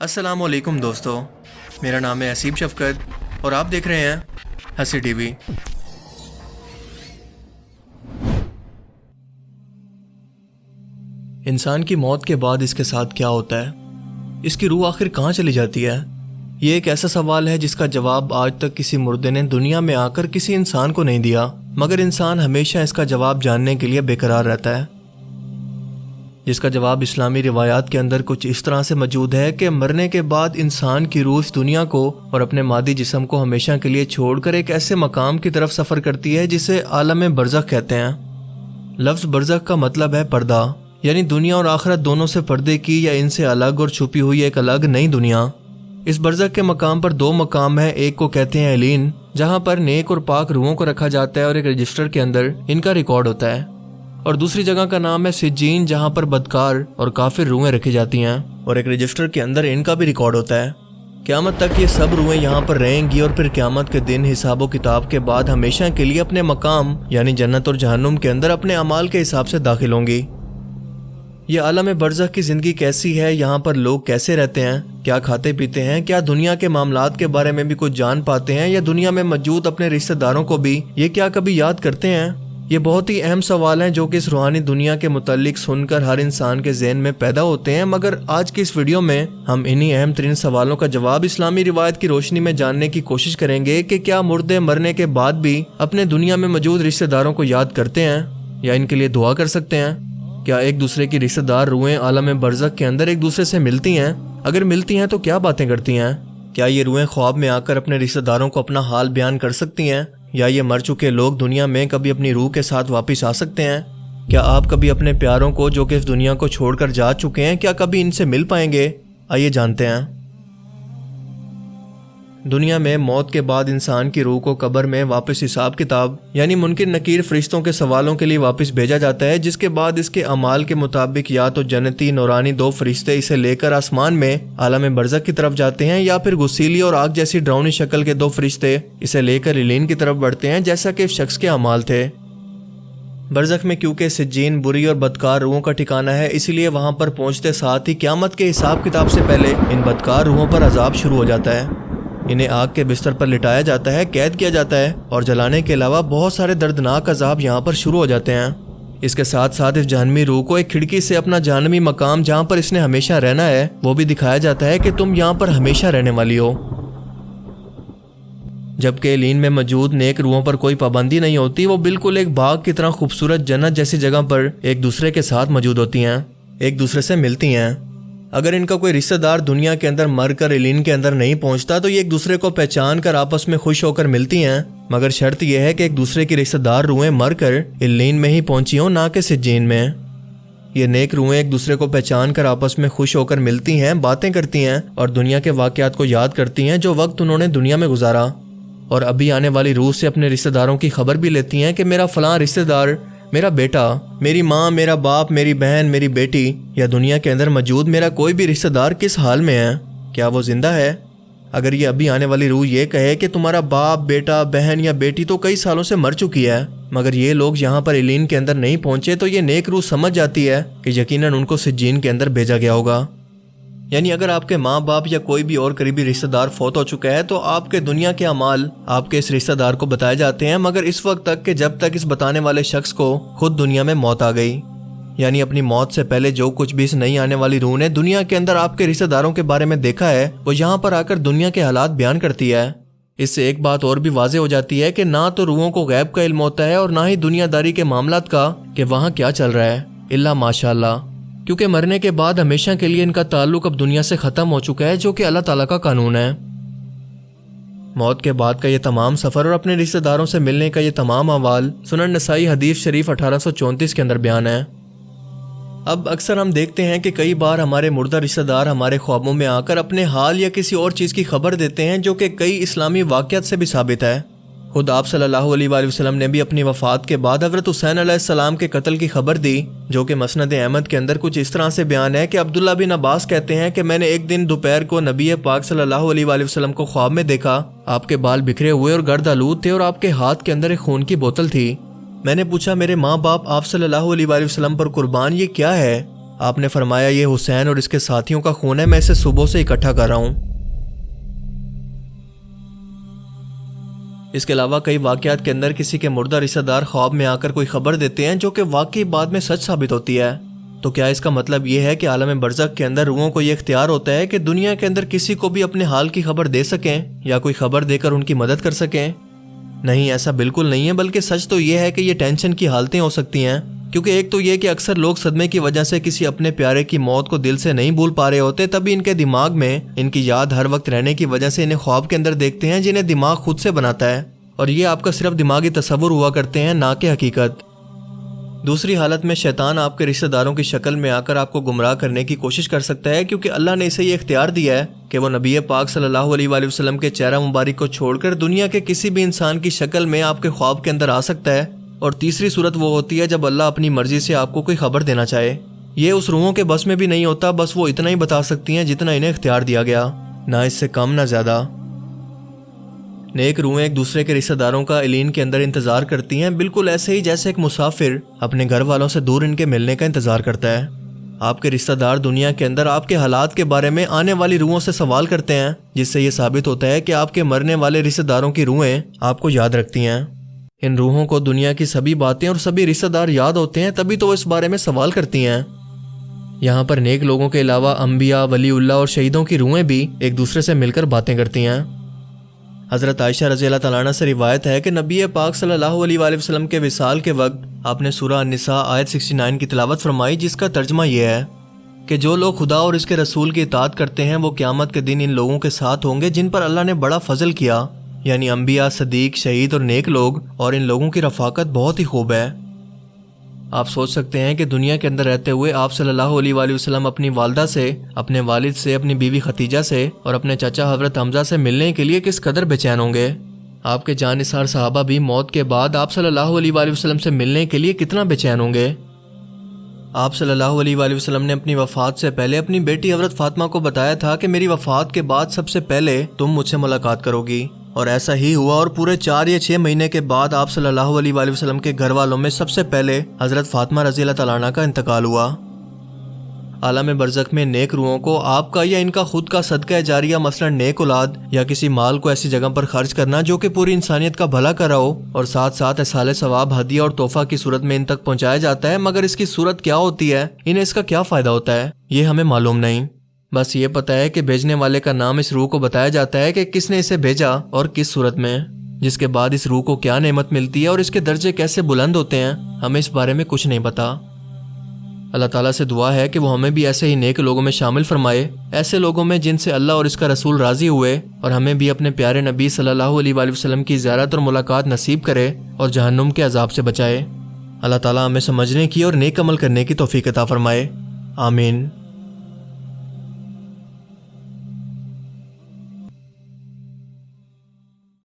السلام علیکم دوستو، میرا نام ہے اسیب شفقت اور آپ دیکھ رہے ہیں ہنسی ٹی وی۔ انسان کی موت کے بعد اس کے ساتھ کیا ہوتا ہے؟ اس کی روح آخر کہاں چلی جاتی ہے؟ یہ ایک ایسا سوال ہے جس کا جواب آج تک کسی مردے نے دنیا میں آ کر کسی انسان کو نہیں دیا، مگر انسان ہمیشہ اس کا جواب جاننے کے لیے بے قرار رہتا ہے، جس کا جواب اسلامی روایات کے اندر کچھ اس طرح سے موجود ہے کہ مرنے کے بعد انسان کی روح اس دنیا کو اور اپنے مادی جسم کو ہمیشہ کے لیے چھوڑ کر ایک ایسے مقام کی طرف سفر کرتی ہے جسے عالم برزخ کہتے ہیں۔ لفظ برزخ کا مطلب ہے پردہ، یعنی دنیا اور آخرت دونوں سے پردے کی یا ان سے الگ اور چھپی ہوئی ایک الگ نئی دنیا۔ اس برزخ کے مقام پر دو مقام ہیں، ایک کو کہتے ہیں علین، جہاں پر نیک اور پاک روحوں کو رکھا جاتا ہے اور ایک رجسٹر کے اندر ان کا ریکارڈ ہوتا ہے، اور دوسری جگہ کا نام ہے سجین، جہاں پر بدکار اور کافر روحیں رکھی جاتی ہیں اور ایک رجسٹر کے اندر ان کا بھی ریکارڈ ہوتا ہے۔ قیامت تک یہ سب روحیں یہاں پر رہیں گی اور پھر قیامت کے دن حساب و کتاب کے بعد ہمیشہ کے لیے اپنے مقام یعنی جنت اور جہنم کے اندر اپنے اعمال کے حساب سے داخل ہوں گی۔ یہ عالم برزخ کی زندگی کیسی ہے، یہاں پر لوگ کیسے رہتے ہیں، کیا کھاتے پیتے ہیں، کیا دنیا کے معاملات کے بارے میں بھی کچھ جان پاتے ہیں، یا دنیا میں موجود اپنے رشتہ داروں کو بھی یہ کیا کبھی یاد کرتے ہیں؟ یہ بہت ہی اہم سوال ہیں جو کہ اس روحانی دنیا کے متعلق سن کر ہر انسان کے ذہن میں پیدا ہوتے ہیں، مگر آج کی اس ویڈیو میں ہم انہی اہم ترین سوالوں کا جواب اسلامی روایت کی روشنی میں جاننے کی کوشش کریں گے کہ کیا مردے مرنے کے بعد بھی اپنے دنیا میں موجود رشتہ داروں کو یاد کرتے ہیں یا ان کے لیے دعا کر سکتے ہیں؟ کیا ایک دوسرے کی رشتہ دار روحیں عالم برزخ کے اندر ایک دوسرے سے ملتی ہیں؟ اگر ملتی ہیں تو کیا باتیں کرتی ہیں؟ کیا یہ روحیں خواب میں آ کر اپنے رشتہ داروں کو اپنا حال بیان کر سکتی ہیں؟ یا یہ مر چکے لوگ دنیا میں کبھی اپنی روح کے ساتھ واپس آ سکتے ہیں؟ کیا آپ کبھی اپنے پیاروں کو جو کہ اس دنیا کو چھوڑ کر جا چکے ہیں، کیا کبھی ان سے مل پائیں گے؟ آئیے جانتے ہیں۔ دنیا میں موت کے بعد انسان کی روح کو قبر میں واپس حساب کتاب یعنی منکر نکیر فرشتوں کے سوالوں کے لیے واپس بھیجا جاتا ہے، جس کے بعد اس کے اعمال کے مطابق یا تو جنتی نورانی دو فرشتے اسے لے کر آسمان میں عالم برزخ کی طرف جاتے ہیں، یا پھر غسیلی اور آگ جیسی ڈراؤنی شکل کے دو فرشتے اسے لے کر علین کی طرف بڑھتے ہیں، جیسا کہ اس شخص کے اعمال تھے۔ برزخ میں کیونکہ سجین بری اور بدکار روحوں کا ٹھکانہ ہے، اسی لیے وہاں پر پہنچتے ساتھ ہی قیامت کے حساب کتاب سے پہلے ان بدکار روحوں پر عذاب شروع ہو جاتا ہے۔ انہیں آگ کے بستر پر لٹایا جاتا ہے، قید کیا جاتا ہے، اور جلانے کے علاوہ بہت سارے دردناک عذاب یہاں پر شروع ہو جاتے ہیں۔ اس کے ساتھ ساتھ اس جہنمی روح کو ایک کھڑکی سے اپنا جہنمی مقام جہاں پر اس نے ہمیشہ رہنا ہے وہ بھی دکھایا جاتا ہے کہ تم یہاں پر ہمیشہ رہنے والی ہو، جبکہ علین میں موجود نیک روحوں پر کوئی پابندی نہیں ہوتی، وہ بالکل ایک باغ کی طرح خوبصورت جنت جیسی جگہ پر ایک دوسرے کے ساتھ موجود ہوتی ہیں، ایک دوسرے سے ملتی ہیں۔ اگر ان کا کوئی رشتہ دار دنیا کے اندر مر کر علین کے اندر نہیں پہنچتا تو یہ ایک دوسرے کو پہچان کر آپس میں خوش ہو کر ملتی ہیں، مگر شرط یہ ہے کہ ایک دوسرے کی رشتہ دار روحیں مر کر علین میں ہی پہنچی ہوں، نہ کہ سجین میں۔ یہ نیک روحیں ایک دوسرے کو پہچان کر آپس میں خوش ہو کر ملتی ہیں، باتیں کرتی ہیں اور دنیا کے واقعات کو یاد کرتی ہیں جو وقت انہوں نے دنیا میں گزارا، اور ابھی آنے والی روح سے اپنے رشتہ داروں کی خبر بھی لیتی ہیں کہ میرا فلاں رشتہ دار، میرا بیٹا، میری ماں، میرا باپ، میری بہن، میری بیٹی یا دنیا کے اندر موجود میرا کوئی بھی رشتہ دار کس حال میں ہے، کیا وہ زندہ ہے؟ اگر یہ ابھی آنے والی روح یہ کہے کہ تمہارا باپ، بیٹا، بہن یا بیٹی تو کئی سالوں سے مر چکی ہے، مگر یہ لوگ یہاں پر علین کے اندر نہیں پہنچے، تو یہ نیک روح سمجھ جاتی ہے کہ یقیناً ان کو سجین کے اندر بھیجا گیا ہوگا۔ یعنی اگر آپ کے ماں باپ یا کوئی بھی اور قریبی رشتہ دار فوت ہو چکا ہے تو آپ کے دنیا کے اعمال آپ کے اس رشتہ دار کو بتائے جاتے ہیں، مگر اس وقت تک کہ جب تک اس بتانے والے شخص کو خود دنیا میں موت آ گئی، یعنی اپنی موت سے پہلے جو کچھ بھی اس نئی آنے والی روح نے دنیا کے اندر آپ کے رشتہ داروں کے بارے میں دیکھا ہے وہ یہاں پر آ کر دنیا کے حالات بیان کرتی ہے۔ اس سے ایک بات اور بھی واضح ہو جاتی ہے کہ نہ تو روحوں کو غیب کا علم ہوتا ہے اور نہ ہی دنیا داری کے معاملات کا کہ وہاں کیا چل رہا ہے، الا ماشاء اللہ، کیونکہ مرنے کے بعد ہمیشہ کے لیے ان کا تعلق اب دنیا سے ختم ہو چکا ہے، جو کہ اللہ تعالیٰ کا قانون ہے۔ موت کے بعد کا یہ تمام سفر اور اپنے رشتہ داروں سے ملنے کا یہ تمام احوال سنن نسائی حدیث شریف 1834 کے اندر بیان ہے۔ اب اکثر ہم دیکھتے ہیں کہ کئی بار ہمارے مردہ رشتہ دار ہمارے خوابوں میں آ کر اپنے حال یا کسی اور چیز کی خبر دیتے ہیں، جو کہ کئی اسلامی واقعات سے بھی ثابت ہے۔ خود آپ صلی اللہ علیہ وآلہ وسلم نے بھی اپنی وفات کے بعد حضرت حسین علیہ السلام کے قتل کی خبر دی، جو کہ مسند احمد کے اندر کچھ اس طرح سے بیان ہے کہ عبداللہ بن عباس کہتے ہیں کہ میں نے ایک دن دوپہر کو نبی پاک صلی اللہ علیہ وآلہ وسلم کو خواب میں دیکھا، آپ کے بال بکھرے ہوئے اور گرد آلود تھے اور آپ کے ہاتھ کے اندر ایک خون کی بوتل تھی۔ میں نے پوچھا میرے ماں باپ آپ صلی اللہ علیہ وآلہ وسلم پر قربان یہ کیا ہے؟ آپ نے فرمایا یہ حسین اور اس کے ساتھیوں کا خون ہے، میں اسے صبح سے اکٹھا کر رہا ہوں۔ اس کے علاوہ کئی واقعات کے اندر کسی کے مردہ رشتہ دار خواب میں آ کر کوئی خبر دیتے ہیں جو کہ واقعی بعد میں سچ ثابت ہوتی ہے۔ تو کیا اس کا مطلب یہ ہے کہ عالم برزخ کے اندر روحوں کو یہ اختیار ہوتا ہے کہ دنیا کے اندر کسی کو بھی اپنے حال کی خبر دے سکیں یا کوئی خبر دے کر ان کی مدد کر سکیں؟ نہیں، ایسا بالکل نہیں ہے، بلکہ سچ تو یہ ہے کہ یہ ٹینشن کی حالتیں ہو سکتی ہیں، کیونکہ ایک تو یہ کہ اکثر لوگ صدمے کی وجہ سے کسی اپنے پیارے کی موت کو دل سے نہیں بھول پا رہے ہوتے، تبھی ان کے دماغ میں ان کی یاد ہر وقت رہنے کی وجہ سے انہیں خواب کے اندر دیکھتے ہیں جنہیں دماغ خود سے بناتا ہے، اور یہ آپ کا صرف دماغی تصور ہوا کرتے ہیں، نہ کہ حقیقت۔ دوسری حالت میں شیطان آپ کے رشتہ داروں کی شکل میں آ کر آپ کو گمراہ کرنے کی کوشش کر سکتا ہے، کیونکہ اللہ نے اسے یہ اختیار دیا ہے کہ وہ نبی پاک صلی اللہ علیہ وآلہ وسلم کے چہرہ مبارک کو چھوڑ کر دنیا کے کسی بھی انسان کی شکل میں آپ کے خواب کے اندر آ سکتا ہے۔ اور تیسری صورت وہ ہوتی ہے جب اللہ اپنی مرضی سے آپ کو کوئی خبر دینا چاہے۔ یہ اس روحوں کے بس میں بھی نہیں ہوتا، بس وہ اتنا ہی بتا سکتی ہیں جتنا انہیں اختیار دیا گیا، نہ اس سے کم نہ زیادہ۔ نیک روحیں ایک دوسرے کے رشتہ داروں کا علین کے اندر انتظار کرتی ہیں، بالکل ایسے ہی جیسے ایک مسافر اپنے گھر والوں سے دور ان کے ملنے کا انتظار کرتا ہے۔ آپ کے رشتہ دار دنیا کے اندر آپ کے حالات کے بارے میں آنے والی روحوں سے سوال کرتے ہیں، جس سے یہ ثابت ہوتا ہے کہ آپ کے مرنے والے رشتہ داروں کی روحیں آپ کو یاد رکھتی ہیں۔ ان روحوں کو دنیا کی سبھی باتیں اور سبھی رشتہ دار یاد ہوتے ہیں، تبھی تو وہ اس بارے میں سوال کرتی ہیں۔ یہاں پر نیک لوگوں کے علاوہ انبیاء، ولی اللہ اور شہیدوں کی روحیں بھی ایک دوسرے سے مل کر باتیں کرتی ہیں۔ حضرت عائشہ رضی اللہ تعالیٰ عنہ سے روایت ہے کہ نبی پاک صلی اللہ علیہ وآلہ وسلم کے وصال کے وقت آپ نے سورہ النساء آیت 69 کی تلاوت فرمائی، جس کا ترجمہ یہ ہے کہ جو لوگ خدا اور اس کے رسول کی اطاعت کرتے ہیں وہ قیامت کے دن ان لوگوں کے ساتھ ہوں گے جن پر اللہ نے بڑا فضل کیا، یعنی انبیاء، صدیق، شہید اور نیک لوگ، اور ان لوگوں کی رفاقت بہت ہی خوب ہے۔ آپ سوچ سکتے ہیں کہ دنیا کے اندر رہتے ہوئے آپ صلی اللہ علیہ وآلہ وسلم اپنی والدہ سے، اپنے والد سے، اپنی بیوی ختیجہ سے اور اپنے چچا حضرت حمزہ سے ملنے کے لیے کس قدر بے چین ہوں گے۔ آپ کے جان نثار صحابہ بھی موت کے بعد آپ صلی اللہ علیہ وآلہ وسلم سے ملنے کے لیے کتنا بے چین ہوں گے۔ آپ صلی اللہ علیہ وآلہ وسلم نے اپنی وفات سے پہلے اپنی بیٹی حضرت فاطمہ کو بتایا تھا کہ میری وفات کے بعد سب سے پہلے تم مجھ سے ملاقات کرو گی، اور ایسا ہی ہوا، اور پورے 4 یا 6 مہینے کے بعد آپ صلی اللہ علیہ وآلہ وسلم کے گھر والوں میں سب سے پہلے حضرت فاطمہ رضی اللہ تعالیٰ عنہ کا انتقال ہوا۔ عالم برزخ میں نیک روحوں کو آپ کا یا ان کا خود کا صدقہ جاریہ، مثلا نیک اولاد یا کسی مال کو ایسی جگہ پر خرچ کرنا جو کہ پوری انسانیت کا بھلا کر رہا ہو، اور ساتھ ساتھ اصحال ثواب، ہدیہ اور تحفہ کی صورت میں ان تک پہنچایا جاتا ہے، مگر اس کی صورت کیا ہوتی ہے، انہیں اس کا کیا فائدہ ہوتا ہے، یہ ہمیں معلوم نہیں۔ بس یہ پتہ ہے کہ بھیجنے والے کا نام اس روح کو بتایا جاتا ہے کہ کس نے اسے بھیجا اور کس صورت میں، جس کے بعد اس روح کو کیا نعمت ملتی ہے اور اس کے درجے کیسے بلند ہوتے ہیں، ہمیں اس بارے میں کچھ نہیں پتا۔ اللہ تعالیٰ سے دعا ہے کہ وہ ہمیں بھی ایسے ہی نیک لوگوں میں شامل فرمائے، ایسے لوگوں میں جن سے اللہ اور اس کا رسول راضی ہوئے، اور ہمیں بھی اپنے پیارے نبی صلی اللہ علیہ وآلہ وسلم کی زیارت اور ملاقات نصیب کرے اور جہنم کے عذاب سے بچائے۔ اللہ تعالیٰ ہمیں سمجھنے کی اور نیک عمل کرنے کی توفیق عطا فرمائے، آمین۔